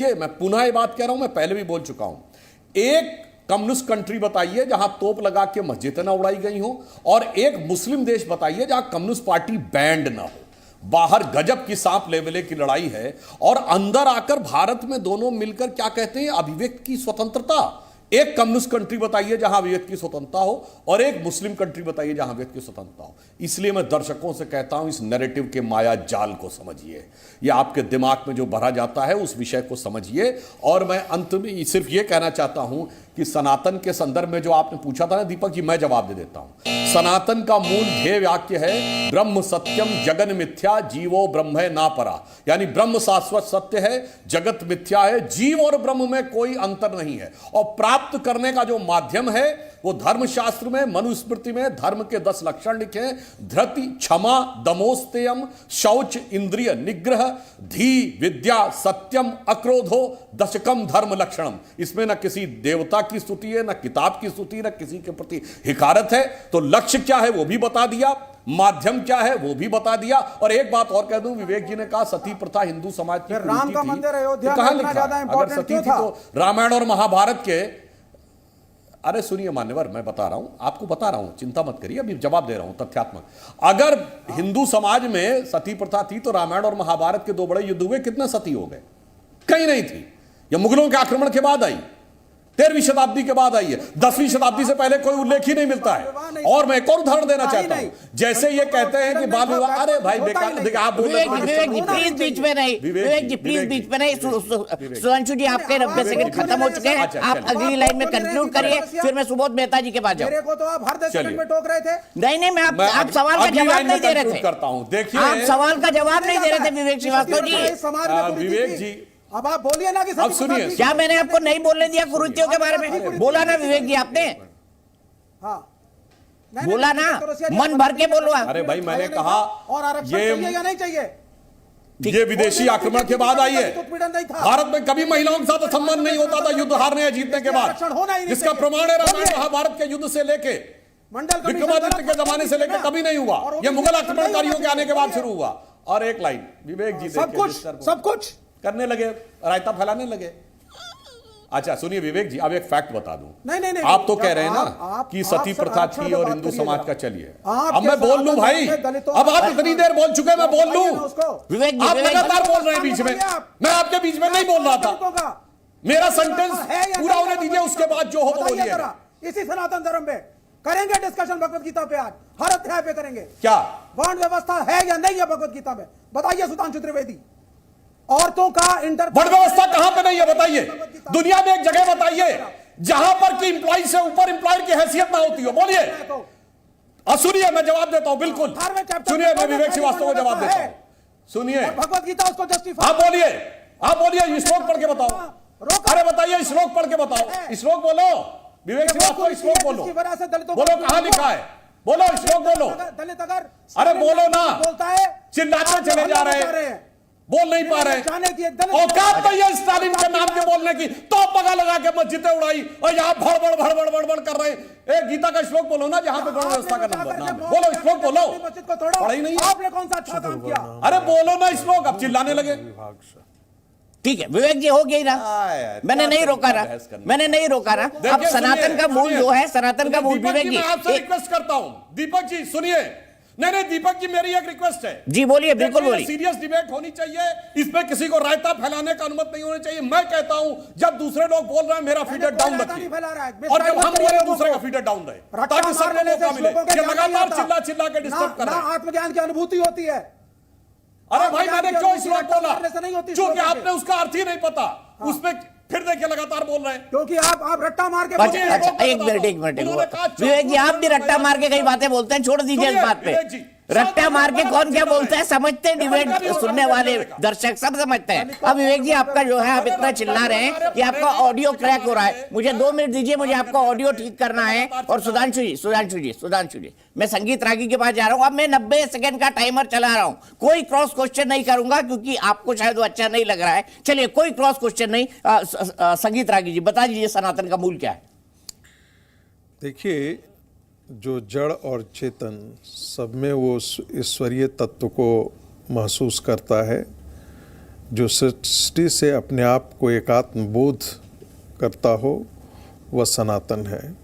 ये मैं पुनः ये बात कह रहा हूं, मैं पहले भी बोल चुका हूं। एक कम्युनिस्ट कंट्री बताइए जहां तोप लगा के मस्जिदें ना उड़ाई गई हो, और एक मुस्लिम देश बताइए जहां कम्युनिस्ट पार्टी बैंड ना हो। बाहर गजब की सांप लेवले की लड़ाई है, और अंदर आकर भारत में दोनों मिलकर क्या कहते हैं, अभिव्यक्ति की स्वतंत्रता। एक कम्युनिस्ट कंट्री बताइए जहां अभिव्यक्ति की स्वतंत्रता हो, और एक मुस्लिम कंट्री बताइए जहां अभिव्यक्ति की स्वतंत्रता हो। इसलिए मैं दर्शकों से कहता हूं, इस नैरेटिव के माया जाल को समझिए, यह आपके दिमाग में जो भरा जाता है उस विषय को समझिए। और मैं अंत में सिर्फ यह कहना चाहता हूं कि सनातन के संदर्भ में जो आपने पूछा था ना दीपक जी, मैं जवाब दे देता हूं। सनातन का मूल ध्येय वाक्य है ब्रह्म सत्यम जगन मिथ्या जीवो ब्रह्म ना परा, यानी ब्रह्म शाश्वत सत्य है, जगत मिथ्या है, जीव और ब्रह्म में कोई अंतर नहीं है। और प्राप्त करने का जो माध्यम है वो धर्मशास्त्र में, मनुस्मृति में धर्म के 10 लक्षण लिखे हैं। धृति, क्षमा, दमोस्तेयम, शौच, इंद्रिय निग्रह, धी, विद्या, सत्यम, अक्रोधो, दशकम धर्म लक्षणम। इसमें ना किसी देवता की स्तुति है, ना किताब की स्तुति, ना किसी के प्रति हिकारत है। तो लक्ष्य क्या है वो भी बता दिया, माध्यम क्या है वो भी बता दिया। और एक बात और कह दूं, विवेक जी ने कहा सती प्रथा हिंदू समाज की राम का मंदिर अयोध्या कहां लिखा? अगर सती थी तो रामायण और महाभारत के, अरे सुनिए मान्यवर, मैं बता रहा हूं, आपको बता रहा हूं, चिंता मत करिए, अभी जवाब दे रहा हूं तथ्यात्मक। अगर हिंदू समाज में सती प्रथा थी तो रामायण और महाभारत के 2 बड़े युद्ध हुए, कितने सती हो गए? कहीं नहीं थी। यह मुगलों के आक्रमण के बाद आई, 13वीं शताब्दी के बाद आई है। 10वीं शताब्दी से पहले कोई उल्लेख ही नहीं मिलता है। और मैं एक और उदाहरण देना चाहता हूं, जैसे ये कहते हैं कि बाल विवाह, अरे भाई बेकार, देखिए आप विवेक जी प्लीज बीच में नहीं, विवेक जी प्लीज बीच में नहीं। सुधांशु जी आपके 90 सेकंड खत्म हो चुके हैं, आप अगली लाइन में कंक्लूड करिए, फिर मैं सुबोध मेहता जी के पास जाऊं। मेरे को तो आप हर 10 सेकंड में टोक रहे थे। नहीं, मैं आप सवाल का जवाब नहीं दे रहे थे। करता हूं, देखिए आप सवाल का जवाब नहीं दे रहे थे विवेक श्रीवास्तव जी। विवेक जी अब आप बोलिए ना कि अब सुनिए, क्या मैंने आपको नहीं बोलने दिया कुरीतियों के बारे में? बोला ना विवेक जी आपने, बोला ना, मन भर के बोलो। अरे भाई मैंने कहा और आरक्षण चाहिए या नहीं चाहिए, ये विदेशी आक्रमण के बाद आई है। भारत में कभी महिलाओं के साथ सम्मान नहीं होता था युद्ध हारने या जीतने के बाद, जिसका प्रमाण है रामायण महाभारत के युद्ध से लेके विक्रमादित्य के जमाने से लेकर कभी नहीं हुआ, यह मुगल आक्रमणकारियों के आने के बाद शुरू हुआ। और एक लाइन विवेक जी, सब कुछ करने लगे, रायता फैलाने लगे। अच्छा सुनिए विवेक जी, अब एक फैक्ट बता दूं। नहीं, आप तो कह रहे हैं ना कि सती प्रथा थी और हिंदू समाज का चलिए। अब मैं बोल लूं भाई, अब आप इतनी देर बोल चुके, मैं बोल लूं। विवेक जी आप लगातार बोल रहे हैं बीच में, मैं आपके बीच में नहीं बोल रहा था। मेरा सेंटेंस पूरा होने दीजिए, उसके बाद जो हो वो बोलिए। इसी सनातन धर्म पे करेंगे डिस्कशन भगवत गीता पे, आज हर अध्याय पे करेंगे। क्या वर्ण व्यवस्था है या नहीं है भगवत गीता में? बताइए सुधांशु त्रिवेदी। औरतों का वर्ण व्यवस्था कहां पे नहीं है बताइए? दुनिया में एक जगह बताइए जहां पर कि इंप्लॉय से ऊपर इंप्लॉयर की हैसियत ना होती हो, बोलिए। सुनिए मैं जवाब देता हूं, बिल्कुल सुनिए, मैं विवेक श्रीवास्तव को जवाब देता हूं, सुनिए। भगवत गीता उसको जस्टिफाई, आप बोलिए, श्लोक पढ़ के बताओ। अरे बताइए, श्लोक पढ़ के बताओ, श्लोक बोलो विवेक श्रीवास्तव, श्लोक बोलो, बोलो कहां लिखा है, बोलो श्लोक बोलो। दलित अगर, अरे बोलो ना, बोलता है चिल्लाते चले जा रहे हैं, बोल नहीं पा रहे। औकात तो ये स्टालिन के नाम के बोलने की, तो पगा लगा के मस्जिदें उड़ाई और यहाँ भड़बड़ कर रहे हैं। एक गीता का श्लोक बोलो ना जहां पे वर्ण व्यवस्था का नाम है, बोलो श्लोक बोलो। पढ़ा ही नहीं है आपने, कौन सा अच्छा काम किया? अरे बोलो ना श्लोक, अब चिल्लाने लगे। ठीक है विवेक जी, हो गई ना, मैंने नहीं रोका ना, मैंने नहीं रोका ना। अब सनातन का मूल जो है, सनातन का मूल विवेक जी, आपसे रिक्वेस्ट करता हूं, दीपक जी सुनिए। नहीं दीपक जी, मेरी एक रिक्वेस्ट है जी, बोलिए, बिल्कुल बोलिए। सीरियस डिबेट होनी चाहिए, इसमें किसी को रायता फैलाने का अनुमति नहीं होनी चाहिए। मैं कहता हूं जब दूसरे लोग बोल रहे हैं मेरा फीडर डाउन रखिए, और जब हम बोले दूसरे का फीडर डाउन रहे, ताकि सब लोगों को मिले। ये लगातार चिल्ला के डिस्टर्ब कर रहे हैं। आत्मज्ञान की अनुभूति होती है। अरे भाई मैंने क्यों श्लोक बोला? क्योंकि आपने उसका अर्थ ही नहीं पता, उसमें फिर देखिए लगातार बोल रहे हैं, क्योंकि आप रट्टा मार के। अच्छा, एक मिनट विवेक जी, आप भी रट्टा मार के कई बातें बोलते हैं, छोड़ दीजिए इस बात पे। रट्टा मार के कौन क्या बोलता है समझते हैं, डिबेट सुनने वाले दर्शक सब समझते हैं। अब विवेक जी आपका जो है, आप इतना चिल्ला रहे हैं कि आपका ऑडियो क्रैक हो रहा है। मुझे 2 मिनट दीजिए, मुझे आपका ऑडियो ठीक करना है। और सुधांशु जी, मैं संगीत रागी के पास जा रहा हूं। अब मैं 90 सेकंड का टाइमर चला रहा हूं, कोई क्रॉस क्वेश्चन नहीं करूंगा क्योंकि आपको शायद वो अच्छा नहीं लग रहा है। चलिए कोई क्रॉस क्वेश्चन नहीं। संगीत रागी जी बता दीजिए सनातन का मूल क्या है? देखिए, जो जड़ और चेतन सब में वो ईश्वरीय तत्व को महसूस करता है। जो सृष्टि से अपने आप को एकात्म बोध करता हो वह सनातन है।